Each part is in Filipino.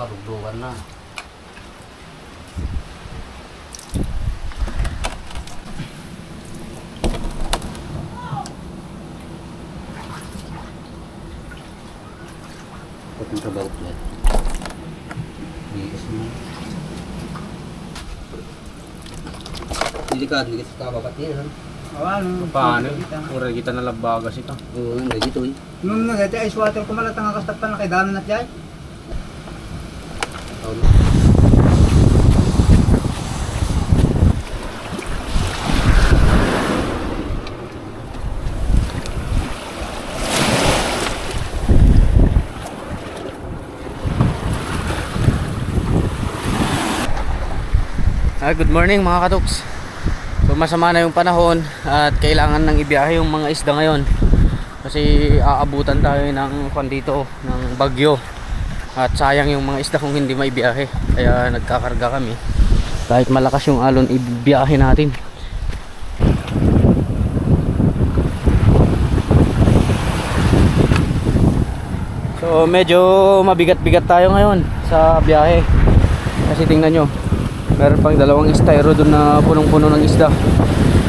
karugdugan na. Papunta ba ulit? Bigas mo. Delikado kita sa kababatir, ha? Paano? Mura kita na labagas ito. Oo, hindi dito eh. Nung nagati ice water ko malatang ang kastapan na kay dami na dyan. Good morning mga katuks. So masama na yung panahon at kailangan nang ibiyahe yung mga isda ngayon kasi aabutan tayo ng dito ng bagyo at sayang yung mga isda kung hindi maibiyahe, kaya nagkakarga kami kahit malakas yung alon ibiyahe natin. So medyo mabigat-bigat tayo ngayon sa biyahe kasi tingnan nyo, meron pang dalawang styro doon na punong-puno ng isda.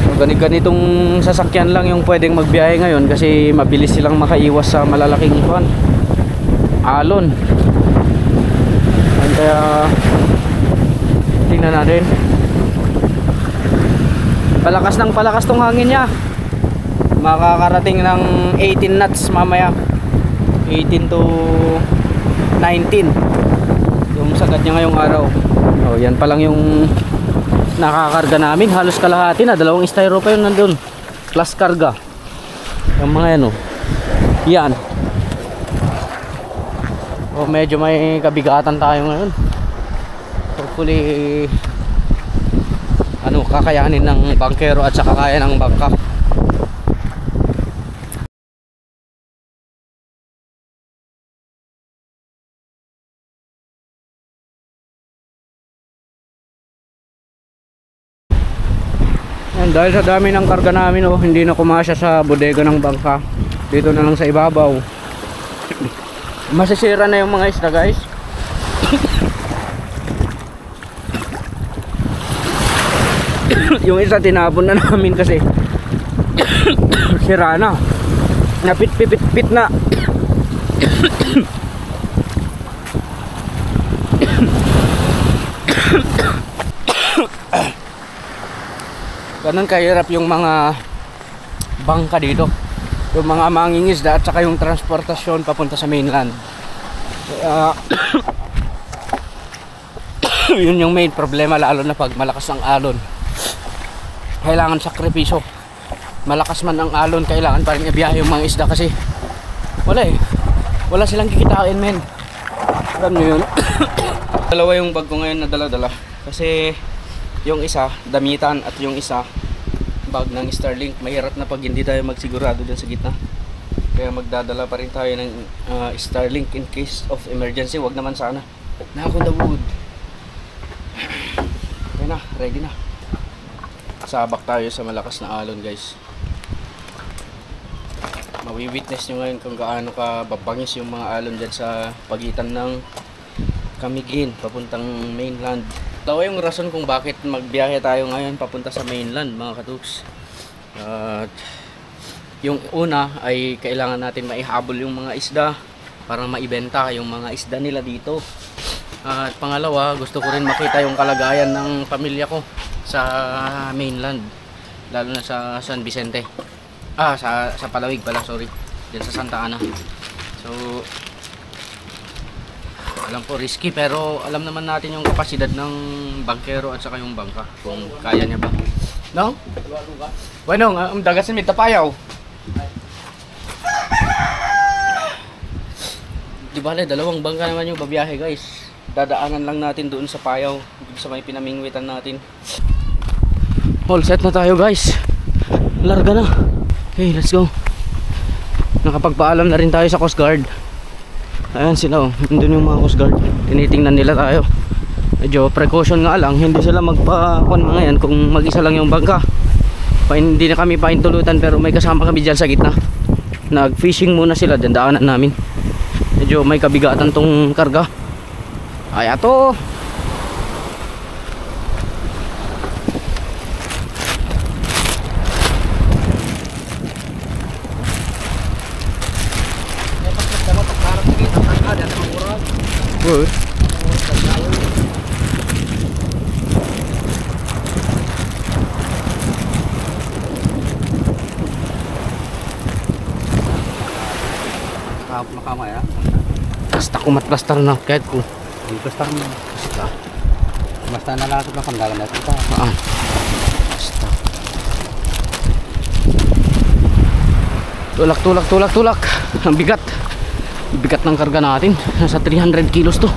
So ganitong sasakyan lang yung pwedeng magbiyahe ngayon kasi mabilis silang makaiwas sa malalaking alon. Kaya tingnan natin. Palakas ng palakas tong hangin niya. Makakarating ng 18 knots mamaya. 18 to 19 yung sagad niya ngayong araw. Oh, yan pa lang yung nakakarga namin, halos kalahati na, dalawang styro pa yun nandun plus karga yung mga yan. Oh, yan. Oh, medyo may kabigatan tayo ngayon. Hopefully kakayanin ng bangkero at saka kaya ng bangka. Dahil sa dami ng karga namin, hindi na kumasya sa bodega ng bangka. Dito na lang sa ibabaw. Masisira na yung mga isda, guys. Yung isa tinapon na namin kasi sira na. Napit-pit na. Ganun kahirap yung mga bangka dito, yung mga mangingisda at saka yung transportasyon papunta sa mainland. Yun yung main problema, lalo na pag malakas ang alon. Kailangan sakripisyo. Malakas man ang alon, kailangan pa rin ibiyahe yung mga isda kasi wala silang kikitain, men. Alam nyo yun. Dalawa yung bag ko ngayon na dala-dala kasi yung isa damitan at yung isa bag ng Starlink. Mahirap na pag hindi tayo magsigurado dyan sa gitna, kaya magdadala pa rin tayo ng Starlink in case of emergency. Wag naman sana. Knock on the wood. Okay na, ready na. Sabak tayo sa malakas na alon, guys. Mawi-witness nyo ngayon kung gaano ka babangis yung mga alon dyan sa pagitan ng Camiguin papuntang mainland. Ito yung rason kung bakit magbiyahe tayo ngayon papunta sa mainland, mga katuks. At yung una ay kailangan natin maihabol yung mga isda para maibenta yung mga isda nila dito. At pangalawa, gusto ko rin makita yung kalagayan ng pamilya ko sa mainland, lalo na sa San Vicente. Sa Palawig pala, sorry. Diyan sa Santa Ana. So alam ko risky, pero alam naman natin yung kapasidad ng bangkero at saka yung bangka kung kaya niya ba. No? Bueno, dagasin mi tapayaw. Di bale, dalawang bangka naman yung babiyahe, guys. Dadaanan lang natin doon sa payaw, sa may pinamingwitan natin. All set na tayo, guys. Larga na. Okay, let's go. Nakapagpaalam na rin tayo sa Coast Guard. Ayan sila, nandun yung mga Coast Guard. Tinitingnan nila tayo. Medyo precaution nga lang, hindi sila magpa-kuan mga yan kung mag-isa lang yung bangka. Hindi na kami paintulutan, pero may kasama kami dyan sa gitna. Nag-fishing muna sila, dandaanan namin. Medyo may kabigatan tong karga. Ay, ato. Good. Kahap na kamay ha. Basta kumat-plastar na kahit kung Dito sa kami. basta. Basta nalasot na kandagan natin pa. Basta. Tulak, tulak, tulak, tulak. Ang bigat. Bigat ng karga natin. Nasa 300 kilos to.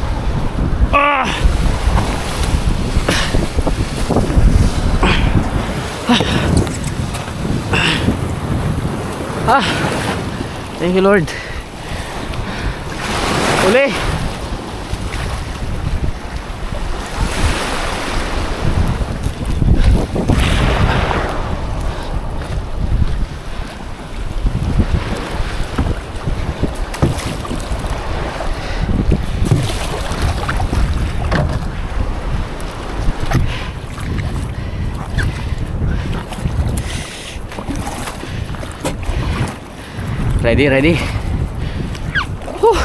Thank you, Lord. Uli. Ready, ready. Whew.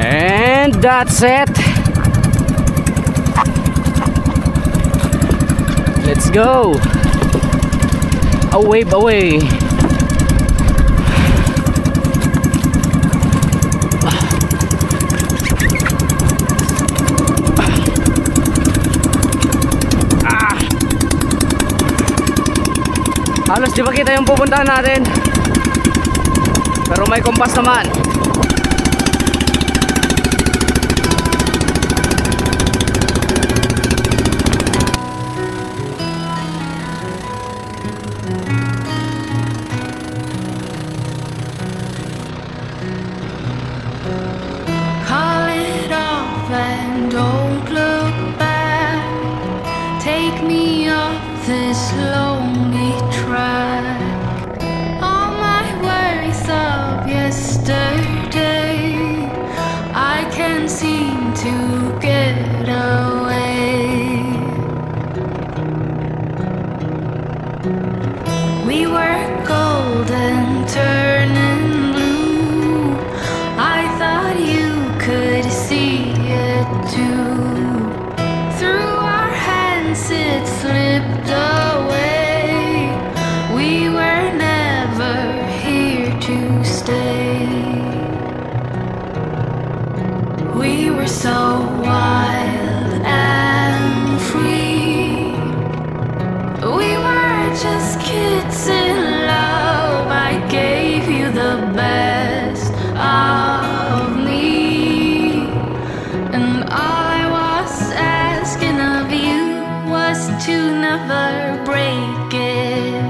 And that's it. Let's go. Away, away. Halos di ba kita yung pupuntahan natin, pero may kompas naman. Call it off and don't look back. Take me off this lonely track. All my worries of yesterday, I can't seem to get away. We were golden turning blue. I thought you could see it too. Through our hands it slipped away. We were never here to stay. We were so wild and free. We were just kids in love. I gave you the best of me, and all I was asking of you was to never break it.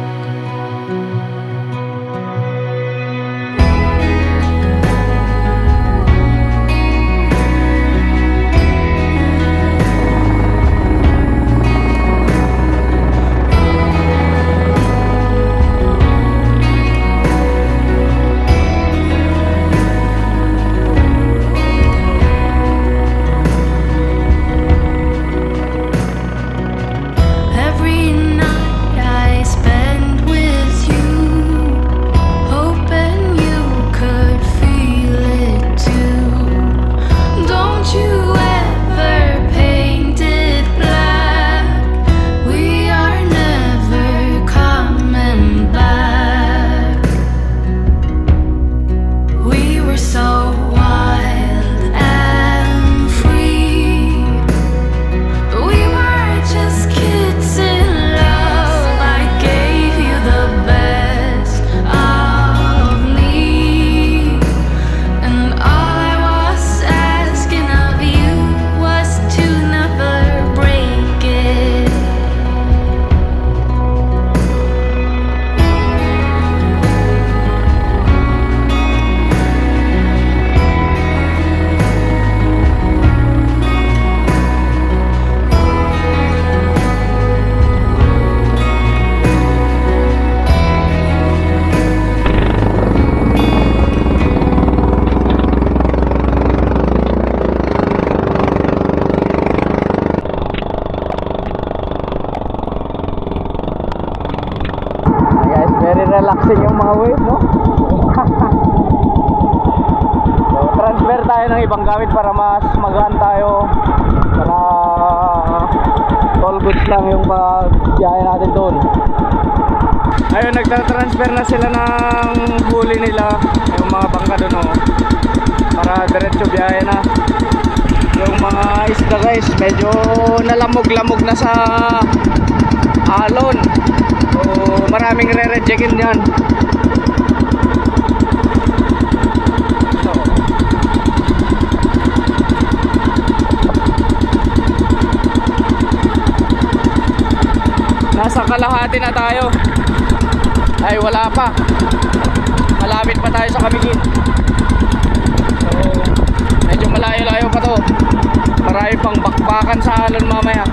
mga wave, no? So, transfer tayo ng ibang gamit para mas magaan tayo, para all goods lang yung pagbiyahe natin doon. Ayun, nagtatransfer na sila ng huli nila, yung mga bangka doon, oh, para diretso biyahe na. Yung mga isda guys, medyo nalamog-lamog na sa alon, so maraming re-rejectin yan. Nasa kalahati na tayo. Ay, wala pa. Malapit pa tayo sa Camiguin. So, medyo malayo-layo pa to. Marami pang bakbakan sa alon mamaya.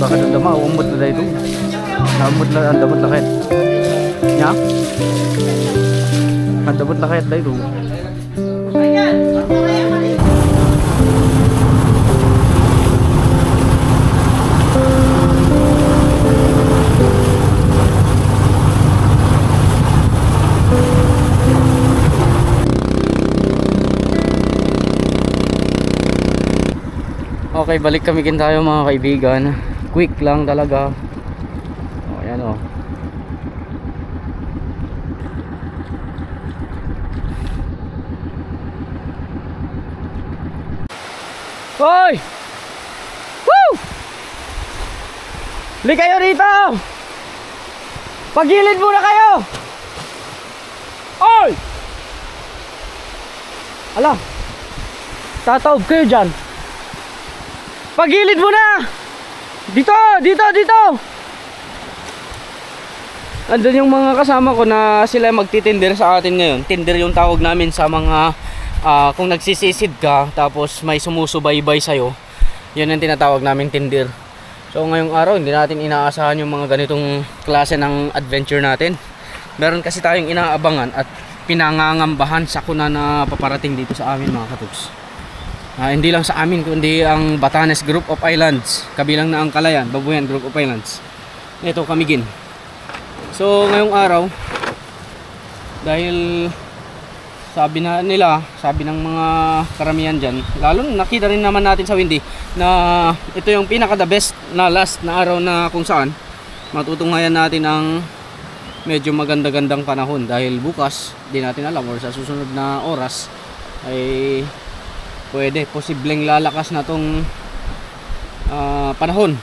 Bakit ang dama? Umot na dahil ito. Naumot na ang damot na kahit. Nya? Ang damot na kahit dahil ito. Okay, balik kami tayo mga kaibigan. Quick lang talaga. Oh, ayan oh. Hoy! Woo! Li kayo rito! Pagilid muna kayo! Oy! Ala! Tataob kayo dyan! Pagilid mo na! Dito! Dito! Dito! Andun yung mga kasama ko na sila magtitinder sa atin ngayon. Tinder yung tawag namin sa mga kung nagsisisid ka tapos may sumusubaybay sa'yo, yun ang tinatawag namin tinder. So ngayong araw hindi natin inaasahan yung mga ganitong klase ng adventure natin. Meron kasi tayong inaabangan at pinangangambahan sa kuna na paparating dito sa amin mga katugs. Hindi lang sa amin kundi ang Batanes Group of Islands, kabilang na ang Calayan, Babuyan Group of Islands. Ito Camiguin. So ngayong araw, dahil sabi ng mga karamihan dyan, lalo nakita rin naman natin sa Windy na ito yung pinaka the best na last na araw na kung saan matutunghayan natin ang medyo maganda-gandang panahon, dahil bukas di natin alam or sa susunod na oras ay posibleng lalakas na tong panahon.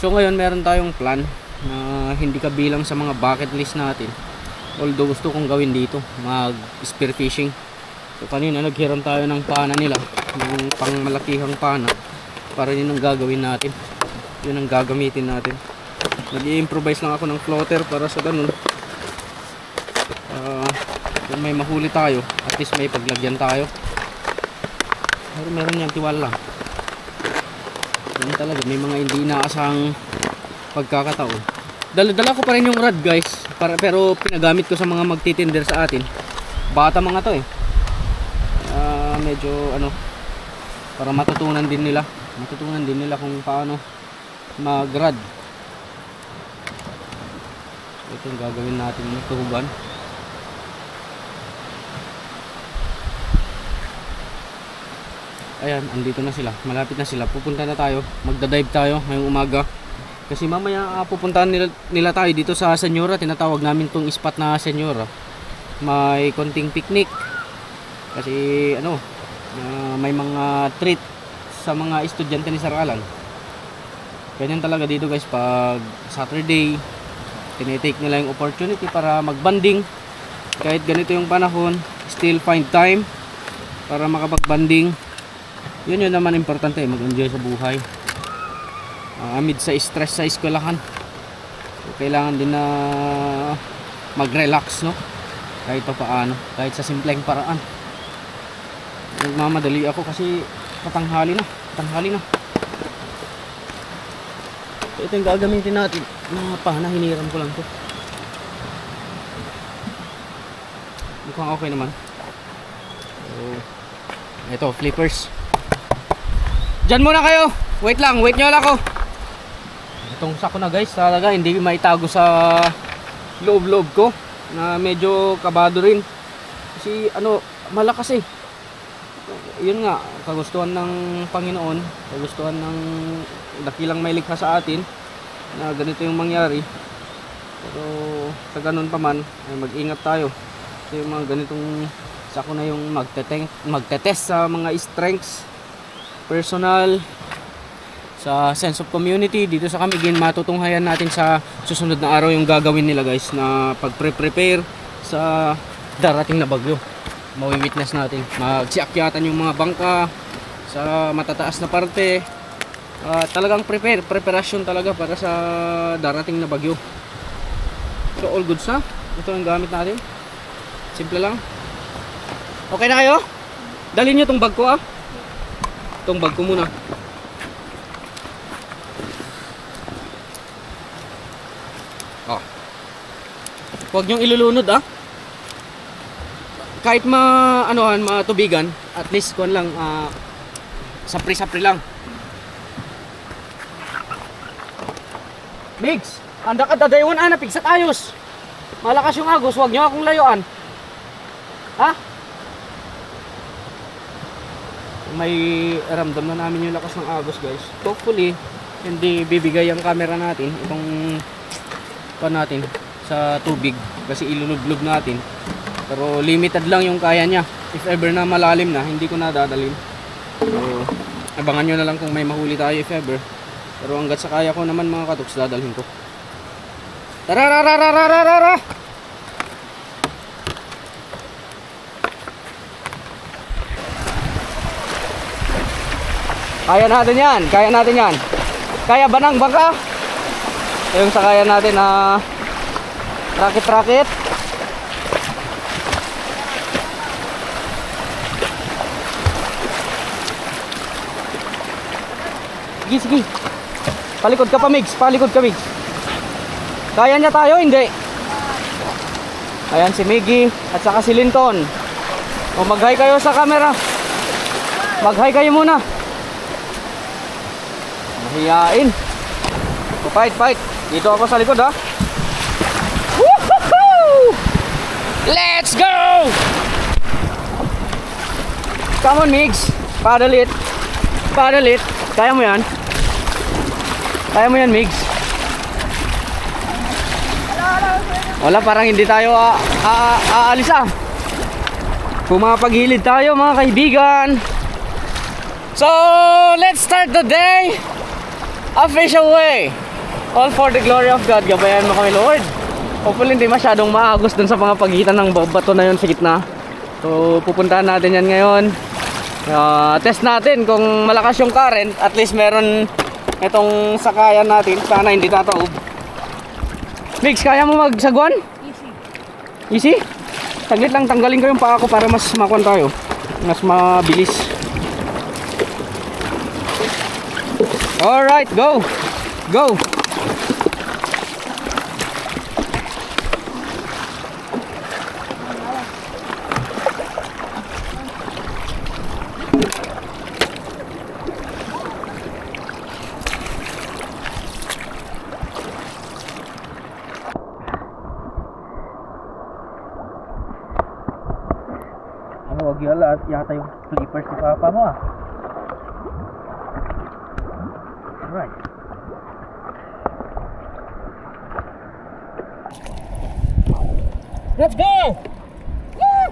So ngayon meron tayong plan na hindi kabilang sa mga bucket list natin, although gusto kong gawin dito, mag spear fishing. So kanina naghiram tayo ng pana nila, ng pangmalakihang pana, para yun ang gagawin natin, yun ang gagamitin natin. Nag-i-improvise lang ako ng floater para sa ganun kung may mahuli tayo, at least may paglagyan tayo. Pero meron yan, tiwala lang. Yan talaga, may mga hindi inaasang pagkakataon. Dala ko pa rin yung rod guys, pero pinagamit ko sa mga magtitinder sa atin. Bata mga to medyo para matutunan din nila kung paano mag-rod. Ito yung gagawin natin ng tuhuban. Ayan, andito na sila, malapit na sila. Pupunta na tayo, magdadive tayo ngayong umaga, kasi mamaya pupuntahan nila tayo dito sa Senyora. Tinatawag namin tong spot na Senyora. May konting picnic kasi may mga treat sa mga estudyante ni Sir Alan. Ganyan talaga dito guys, pag Saturday tinitake nila yung opportunity para magbanding. Kahit ganito yung panahon, still find time para makapagbanding. Yun naman importante, mag-enjoy sa buhay. Amid sa stress sa eskwelahan, so, kailangan din na mag-relax, no? Kahit pa paano, kahit sa simpleng paraan. Nagmamadali ako kasi patanghali na. So, ito yung gagamitin natin na pana, hiniram ko lang to. Mukhang okay naman. So, ito, flippers. Diyan muna kayo. Wait nyo lang ako. Itong sako na guys, talaga hindi maitago sa loob-loob ko, na medyo kabado rin. Kasi malakas Yun nga, kagustuhan ng Panginoon, kagustuhan ng dakilang may likha sa atin na ganito yung mangyari. Pero sa ganun pa man, ay mag-ingat tayo. Kasi yung mga ganitong sako na yung magtetest sa mga strengths, personal, sa sense of community. Dito sa Camiguin, matutunghayan natin sa susunod na araw yung gagawin nila guys, na pag-prepare sa darating na bagyo. Mawi-witness natin, magsiakyatan yung mga bangka sa matataas na parte. Talagang preparasyon talaga para sa darating na bagyo. So all goods ha. Ito ang gamit natin, simple lang. Okay na kayo? Dalhin nyo tong bag ko Itong bag ko muna. Huwag nyong ilulunod kahit matubigan, at least kuan lang, sapri-sapri lang. Migs, anda ka dadayon pigsat ayos. Malakas yung agos, huwag nyo akong layuan. May ramdam na namin yung lakas ng agos guys. Hopefully hindi bibigay ang camera natin itong natin sa tubig, kasi ilulublob natin. Pero limited lang yung kaya niya. If ever na malalim na, hindi ko na dadalhin. So, abangan nyo na lang kung may mahuli tayo if ever. Pero hanggat sa kaya ko naman mga katoks, dadalhin ko. Tararararararara! Kaya natin yan, Kaya ba ng bangka? Yung sa kaya natin na rakit-rakit. Sige. Palikod ka pa, Migs. Kaya niya tayo, hindi. Ayan si Miggy at saka si Linton. O mag-hi kayo sa camera. Mag-hi kayo muna. Mahiyain. O, fight. Dito ako sa likod Woohoo! Let's go! Come on, Migs. Paddle it. Paddle it. Kaya mo yan? Kaya mo yan, Migs? Wala, parang hindi tayo aalis ah. Pumapaghilid tayo mga kaibigan. So, let's start the day official way. All for the glory of God. Gabayan mo kami, Lord. Hopefully hindi masyadong maagos dun sa mga pagitan ng bato na yun sa gitna. So, pupuntahan natin yan ngayon. Test natin kung malakas yung current. At least meron itong sakayan natin. Sana hindi tataob. Mix, kaya mo magsagwan? Easy? Easy? Saglit lang, tanggalin ko yung paa ko para mas makuan tayo. Mas mabilis. Alright, go! Go! Huwag yala at yata yung flippers ni Papa mo ah. Alright. Let's go! Woo!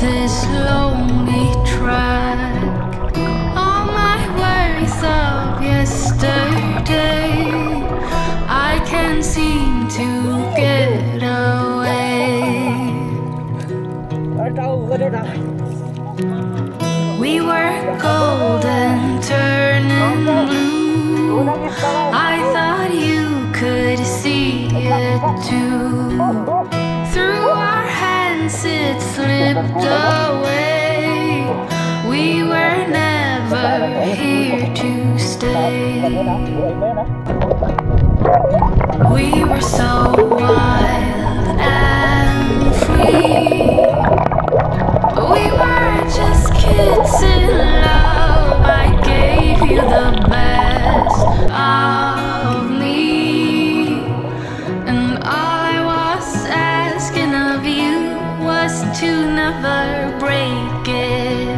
This lonely track, all my worries of yesterday, I can't seem to get away. We were golden, turning blue. I thought you could see it too. Through our hands it slipped away. We were never here to stay. We were so wild and free. We were just kids in love. I gave you the best of me, and all I was asking of you was to never break it.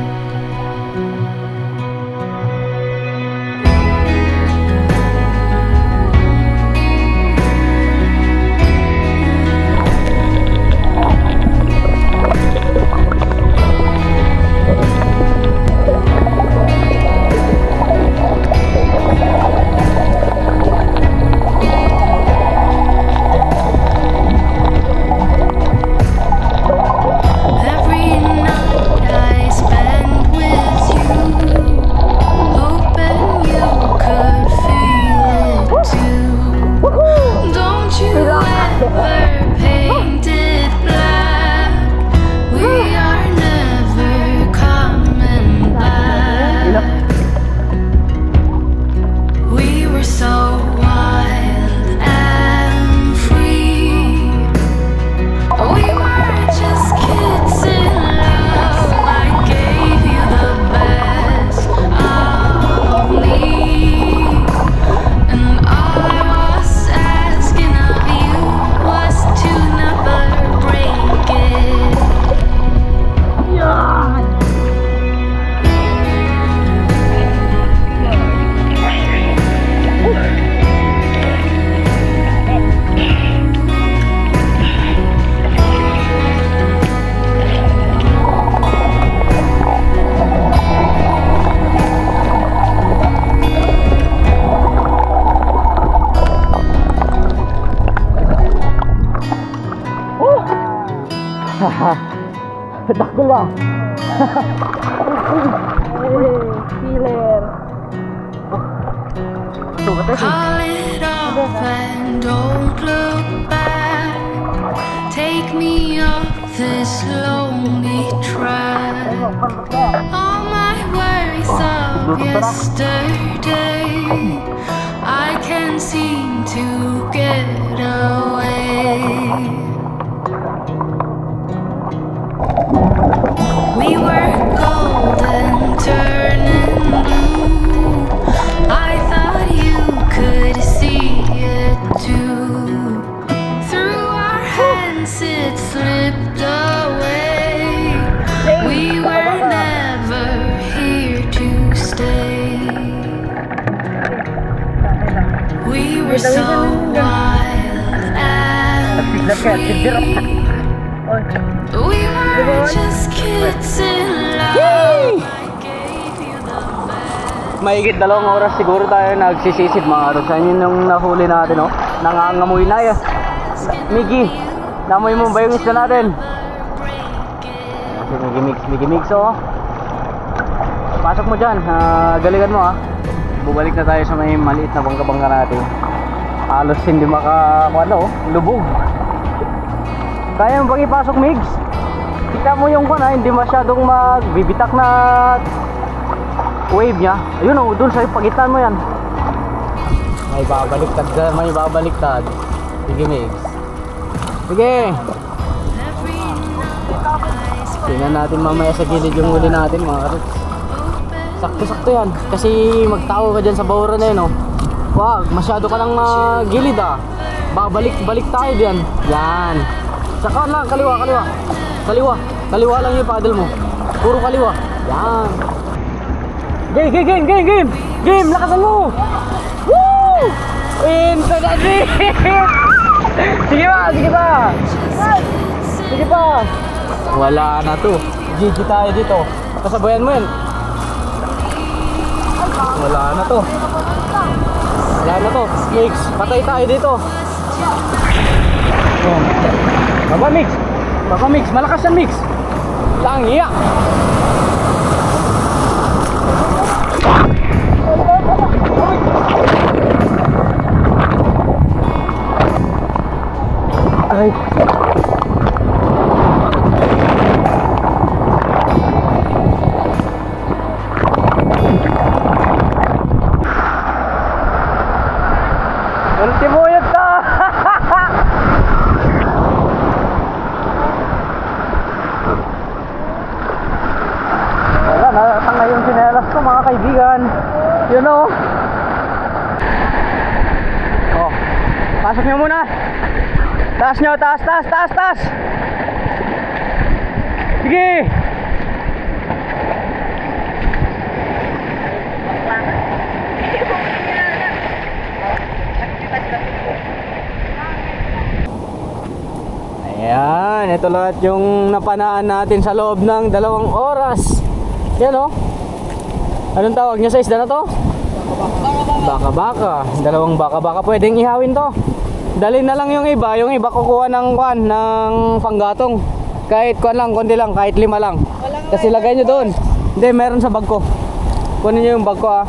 Takbo lang. Killer. Call it off and don't look back. Take me off this lonely track. All my worries of yesterday, I can't seem to get away. so wild and we were just kids in love. I gave you the best. Mahigit 2 oras siguro tayo nagsisisid mga kadoks. Yan yung nahuli natin, oh. Nangangamoy na yan. Miggy, namoy mo ba yung isda natin? Kasi Miggy Mix, oh. Pasok mo dyan, galingan mo, ha. Bubalik na tayo sa may maliit na bangka-bangka natin. Halos hindi lubog. Kaya mo bang ipasok, Migs? Kita mo yung hindi masyadong magbibitak na wave niya. Ayun, oh, dun sa pagitan mo yan. May babaliktad. Sige, Migs. Sige. Tingnan natin mamaya sa gilid yung huli natin, mga karots. Sakto-sakto yan. Kasi magtao ka dyan sa bawra na yun, oh. Wag, masyado ka nang gilid, ah. Balik tayo dyan. Yan. Saka lang, kaliwa. Kaliwa lang yung paddle mo. Puro kaliwa. Yan. Game, lakasan mo. Woo! Into the deep. Sige pa. Wala na to. GG tayo dito. Kasabayan mo yan. Wala na to. Mix, patay tayo dito. Baba Mix, malakas yan Mix. Langiya. Ay. Ultimuyot ka. Wala, natangay yung sinelas ko mga kaibigan. You know. Oh, pasok nyo muna. Taas nyo, taas. Sige. Ayan, ito lahat yung napanaan natin sa loob ng 2 oras. Yan, oh. Anong tawag nyo sa isda na to? Baka-baka. 2 baka-baka. Pwedeng ihawin to. Dalhin na lang yung iba kukuha ng panggatong. Kahit konti lang, kahit 5 lang. Kasi lagay nyo doon. Hindi, meron sa bag ko. Kunin nyo yung bag ko,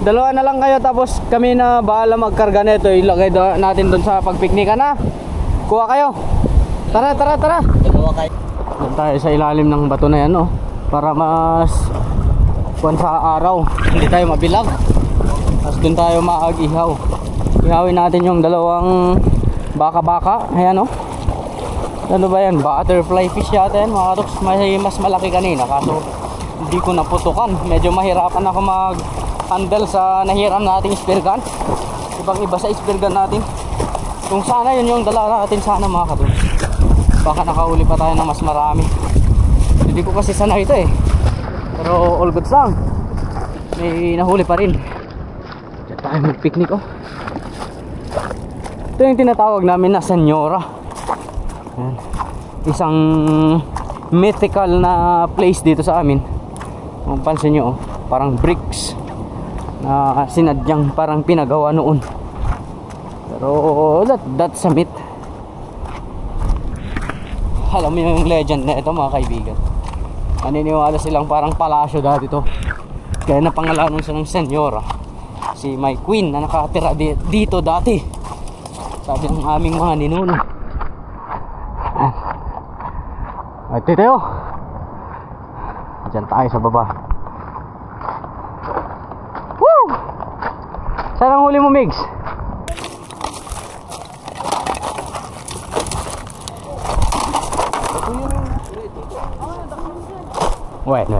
2 na lang kayo, tapos kami na bahala magkarga nito. Ilagay natin doon sa pagpiknika na. Kuha kayo. Tara. Doon tayo sa ilalim ng bato na yan, oh. Para mas sa araw, hindi tayo mabilag. Tapos doon tayo maagihaw. Ihawin natin yung 2 baka-baka. Ayan, oh. Ano ba yan? Butterfly fish yata yan, mga karoks. Mas malaki kanina, kaso hindi ko naputukan. Medyo mahirapan ako mag-handle sa nahiram nating spear gun. Ibang-iba sa spear gun natin. Kung sana yun yung dala natin sana, mga karoks, baka nakahuli pa tayo ng mas marami. Hindi ko kasi sanay ito, eh. Pero all goods lang. May nahuli pa rin. Diyan tayo mag-picnic, oh. Ito yung tinatawag namin na Senyora. Ayan. Isang mythical na place dito sa amin. Kung pansin nyo, oh, parang bricks na sinadyang parang pinagawa noon. Pero that's a myth. Alam mo yung legend na ito, mga kaibigan. Naniniwala silang parang palasyo dati to. Kaya napangalanan siya ng Senyora. Si my queen na nakatira dito dati, sabi ng aming mga ninuno. Ay, titeo. Diyan tayo sa baba. Woo! Saan ang huli mo, Migs? Wait.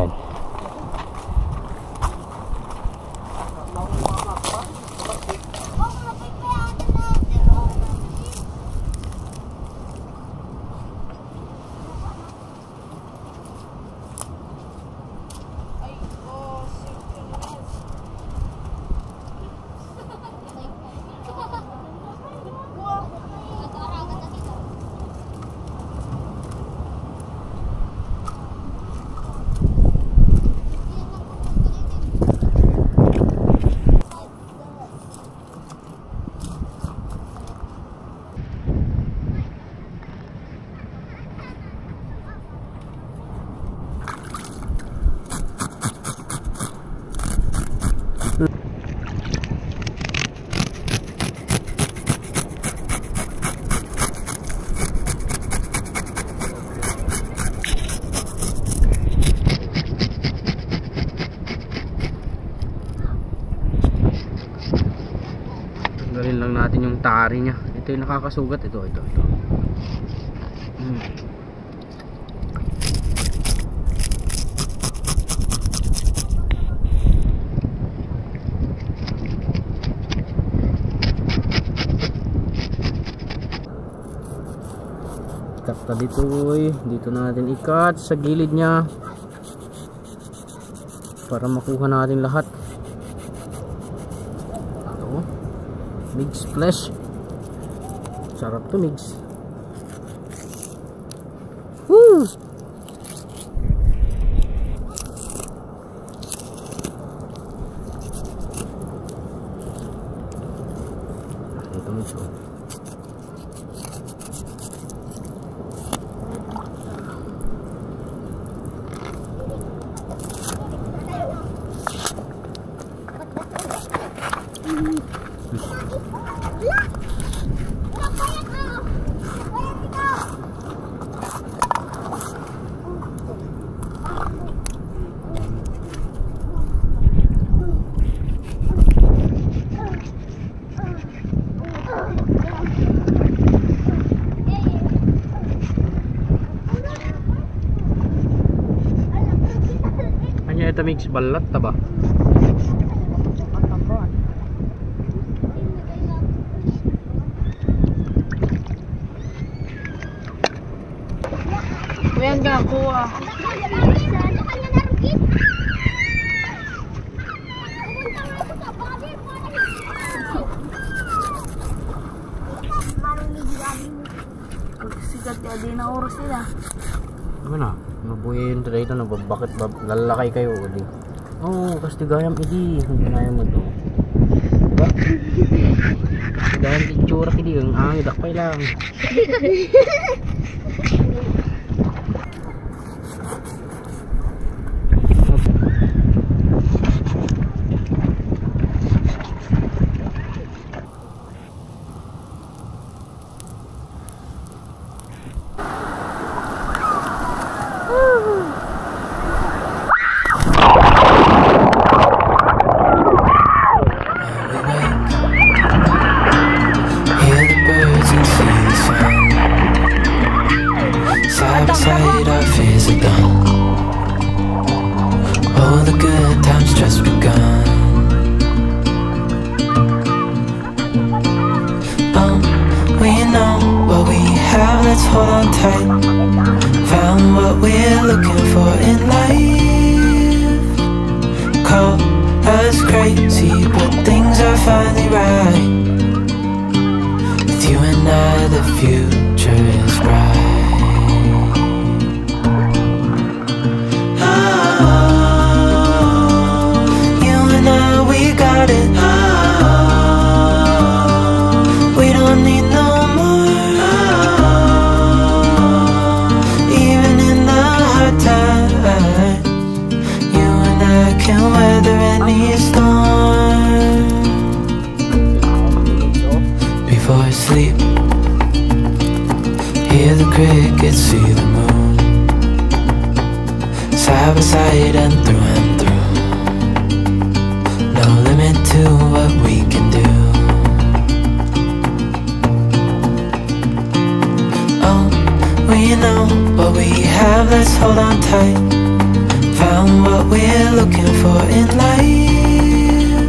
natin yung tari niya. Ito yung nakakasugat. Ito. Takta dito, dito natin ikat sa gilid niya para makuha natin lahat. Ito, mix flesh. Sarap to mix. Woo! Ito mix. Ito mix balat ta ba? Kuya nga kuha. Sikat ya di na oras nila. Ano na? Mabuhin dito na bakit lalakay kayo uli. Oh, kasi gayam idi. Hindi na mo to. Diba? Gayam itsura kidi ang angid akpay lang. Side our fears are done. All the good times just begun. We know what we have, let's hold on tight. Found what we're looking for in life. Call us crazy, but things are finally right. With you and I, the future is bright. We don't need no more. Even in the hard times, you and I can weather any storm. Before I sleep, hear the crickets, see the moon. Side by side and through and through. No limit to what we can do. Oh, we know what we have, let's hold on tight. Found what we're looking for in life.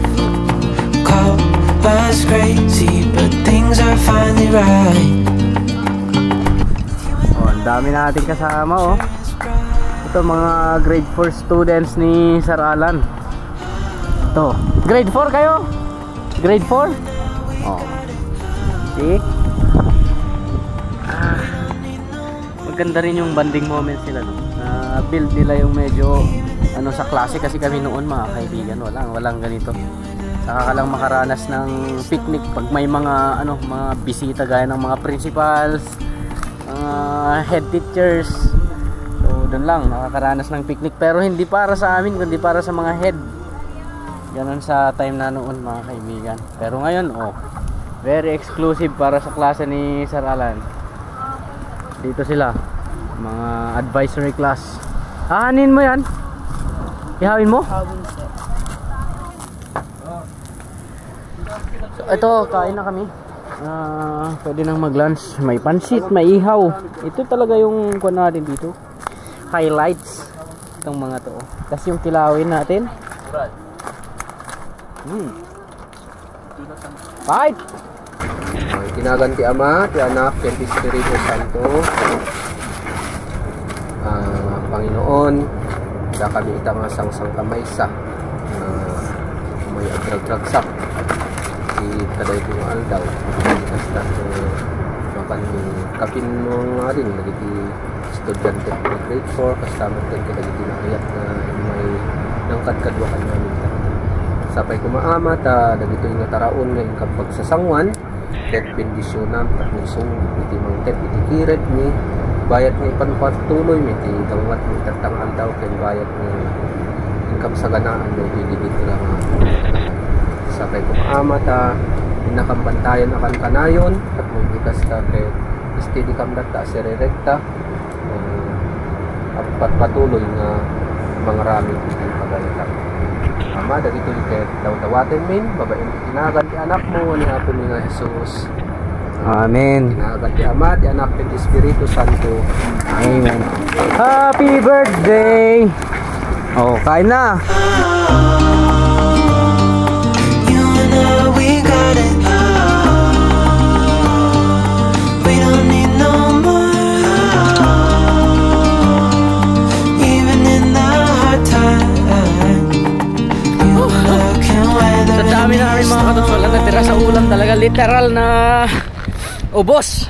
Call us crazy, but things are finally right. Oh, ang dami natin kasama oh. Ito mga grade 4 students ni Sir Alan. Ito, grade 4 kayo? Grade 4? Oh. See? Maganda rin yung bonding moments nila, no? Build nila yung medyo ano sa klase kasi kami noon mga kaibigan, walang ganito. Saka ka lang makaranas ng picnic pag may mga ano, mga bisita gaya ng mga principals, mga head teachers. So doon lang nakakaranas ng picnic, pero hindi para sa amin kundi para sa mga head. Ganon sa time na noon mga kaibigan. Pero ngayon, oh, very exclusive para sa klase ni Sir Alan. Dito sila, mga advisory class. Ahanin mo yan? Ihawin mo? So, ito, kain na kami. Pwede nang mag-lunch. May pansit, may ihaw. Ito talaga yung kuha natin dito. Highlights itong mga to. Tapos yung kilawin natin. Fight! Kinaganti Ama, ti Anak, ti Espiritu Santo. Panginoon, da kami itang sang kamaysa. May agrag-ragsak. Si kaday ko nga aldaw. Basta makan kapin mo nga rin. Nagiti estudyante ng grade 4. Kasama din ka nagiti nakayat na may nangkadkadwa ka namin. Sapay kumaamat, nagito yung nataraon ngayon kapag sasangwan. Tet bendisyonan at musong iti mang tet iti kiret ni bayat ni panpatuloy iti tawat ni tatangal daw ken bayat ni ingkap sa ganaan no bibigit lang sapay kumaamat pinakambantayan akan kanayon at magbigas ka ket steady kam data sirerekta at patuloy nga mga rami iti pagalitan. Ama, dagito yung ket daw-dawatin min, babaeng tinagan ti anak mo ni Apo ni nga Jesus. Amen. Tinagan ti Ama, ti Anak, ti Espiritu Santo. Amen. Happy birthday! Oh, kain na! You and I, we got it. We don't need no more. Even in the hard times. Sa dami namin mga katoks, wala natira sa ulam talaga. Literal na ubos.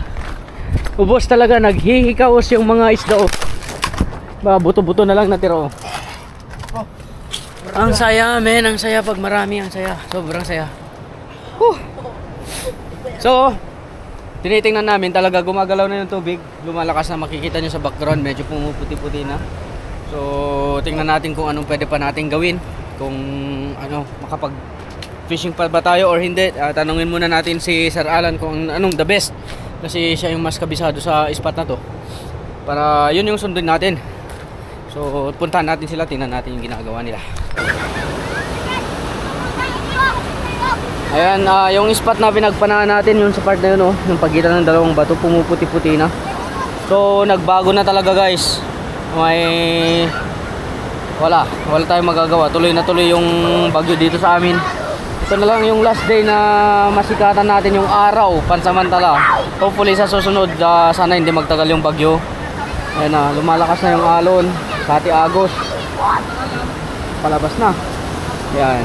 Ubos talaga, naghihikaos yung mga isda. Buto-buto na lang natira. Ang saya men, ang saya pag marami, ang saya. Sobrang saya. So, tinitingnan namin talaga gumagalaw na yung tubig. Lumalakas na, makikita nyo sa background, medyo pumuputi-puti na. So, tingnan natin kung anong pwede pa natin gawin. Kung ano, makapag fishing pa ba tayo or hindi. Tanungin muna natin si Sir Alan kung anong the best, kasi siya yung mas kabisado sa spot na to, para yun yung sundin natin. So puntahan natin sila, tingnan natin yung ginagawa nila. Ayan, yung spot na pinagpanahan natin, yung sa part na yun, yung pagitan ng dalawang bato, pumuputi-puti na. So nagbago na talaga guys. Wala tayong magagawa. Tuloy na tuloy yung bagyo dito sa amin. Ito na lang yung last day na masikatan natin yung araw pansamantala. Hopefully sa susunod sana hindi magtagal yung bagyo. Ayan na, lumalakas na yung alon. Hati Agos palabas na. Ayan,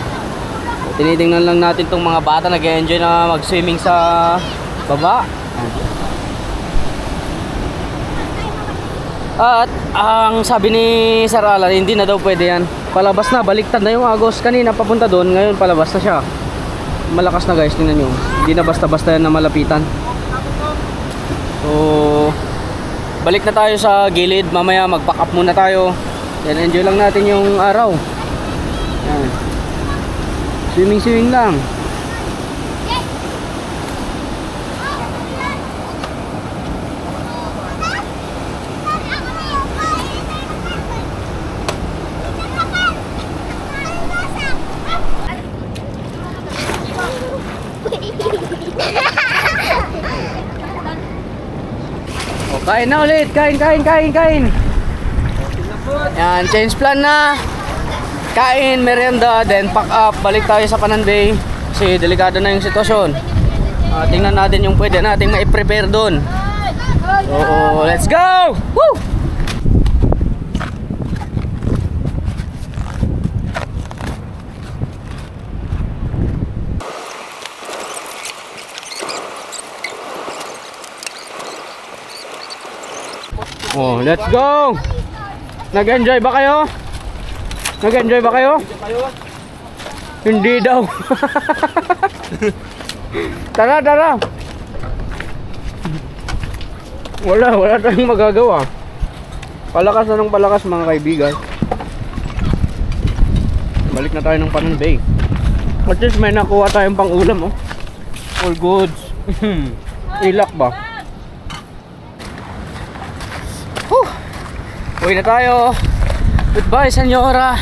tinitingnan lang natin tong mga bata nag-enjoy na mag-swimming sa baba. At ang sabi ni Sir Alan, hindi na daw pwede yan. Palabas na, baliktad na yung Agos. Kanina papunta doon, ngayon palabas na siya. Malakas na guys, tingnan nyo. Hindi na basta-basta yan na malapitan. So balik na tayo sa gilid. Mamaya mag-pack up muna tayo. Yan, enjoy lang natin yung araw. Yan. Swimming lang. Kain na ulit, kain. Yan, change plan na. Kain, merienda, then pack up. Balik tayo sa Pananbay kasi delikado na yung sitwasyon. Tingnan natin yung pwede natin ma-prepare doon. So, let's go! Woo! Oh, let's go! Nag-enjoy ba kayo? Hindi daw. Tara. Wala tayong magagawa. Palakas na ng palakas mga kaibigan. Balik na tayo ng Pananbay. At least may nakuha tayong pang ulam, oh. All goods. Ilak ba? Uwi na tayo. Goodbye, senyora.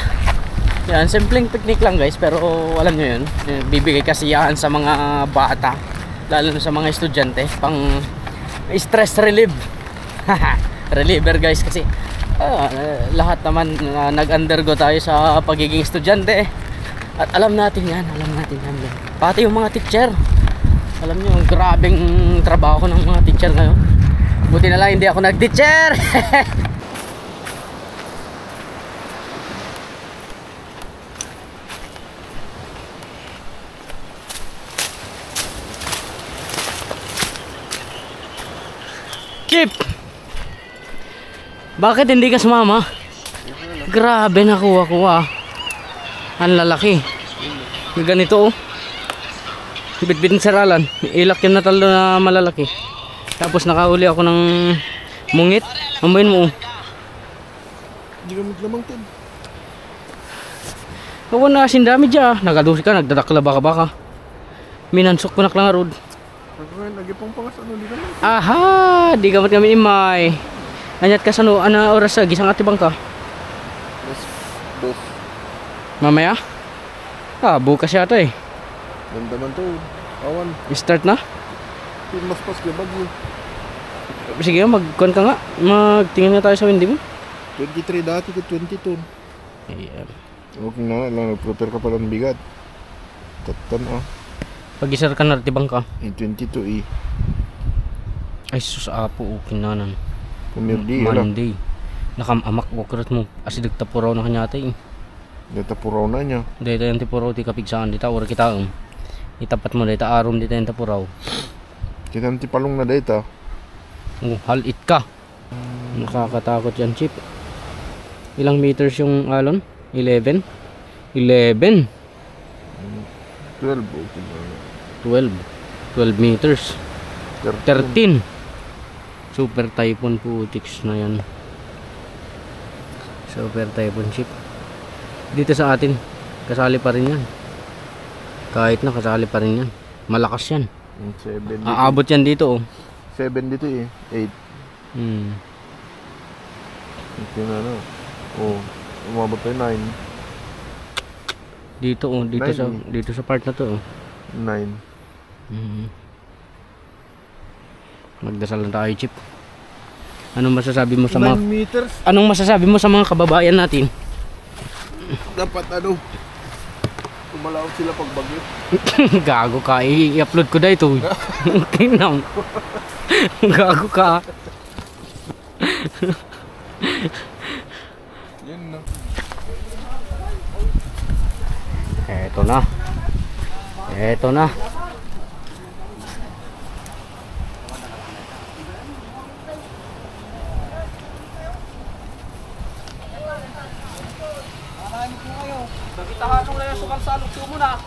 Yan, simpleng picnic lang guys, pero alam nyo yun, bibigay kasiyahan sa mga bata. lalo na sa mga estudyante, pang stress relief. Reliever guys, kasi lahat naman nag-undergo tayo sa pagiging estudyante at alam natin yan. Pati yung mga teacher, alam nyo, grabing trabaho ng mga teacher ngayon. Buti na lang hindi ako nag-teacher. Chip! Bakit hindi ka sumama? Grabe, nakuha. Ang lalaki. Yung ganito oh. Bit-bit ng saralan. Ilak yung natalo na malalaki. Tapos nakauli ako ng mungit. Amoyin mo oh. Hindi gamit lamang tin. Ako na sindami dyan. Nagadusi ka, nagdadakla baka. Minansok ko na klang arod. Lagi pong pangas ano di naman. Aha, di gamat kami imay. Anyat ka sa no, ana oras sa gisang ati bangka. Boss. Mamaya? Bukas yata eh. Ganda man to. Awan. Start na? Mas pas ka bagyo. Sige, magkuhan ka nga. Magtingin na tayo sa windy mo. 23 dati ko 22. Ayan. Okay na lang, nag-prepare ka pala ng bigat. Tatan Pag-isar ka na rin bangka. 22 Ay sus, apo, okay na nan. Pumirdi, ala. Monday. Nakamamak ko karat mo. Asi dagtapuraw na kanya tayo. Datapuraw na niya. Dito yung tipuraw, ti kapigsaan. Dito, ura kita. Itapat mo dito, arom dito yung tapuraw. Kita ti palong na data. Halit ka. Nakakatakot yan, Chip. Ilang meters yung alon? 11? 11? 12. 12 meters. 13. Super Typhoon Putix na yan. Super Typhoon Chip. Dito sa atin, kasali pa rin yan. Kahit na kasali pa rin yan. Malakas yan. 7 dito. Aabot yan dito oh. 7 dito 8. Ito na na. Umabot tayo 9. Dito oh, dito sa part na to oh. 9. Magdasal lang tayo, Chip. Anong masasabi mo sa mga 9 meters. Anong masasabi mo sa mga kababayan natin? Dapat umalaw sila pag bagyo. Gago ka, i-upload ko na ito. Kinam. Gago ka. Yan na. Eto na. Bagitahan mo na yung sukal sa lukso mo na.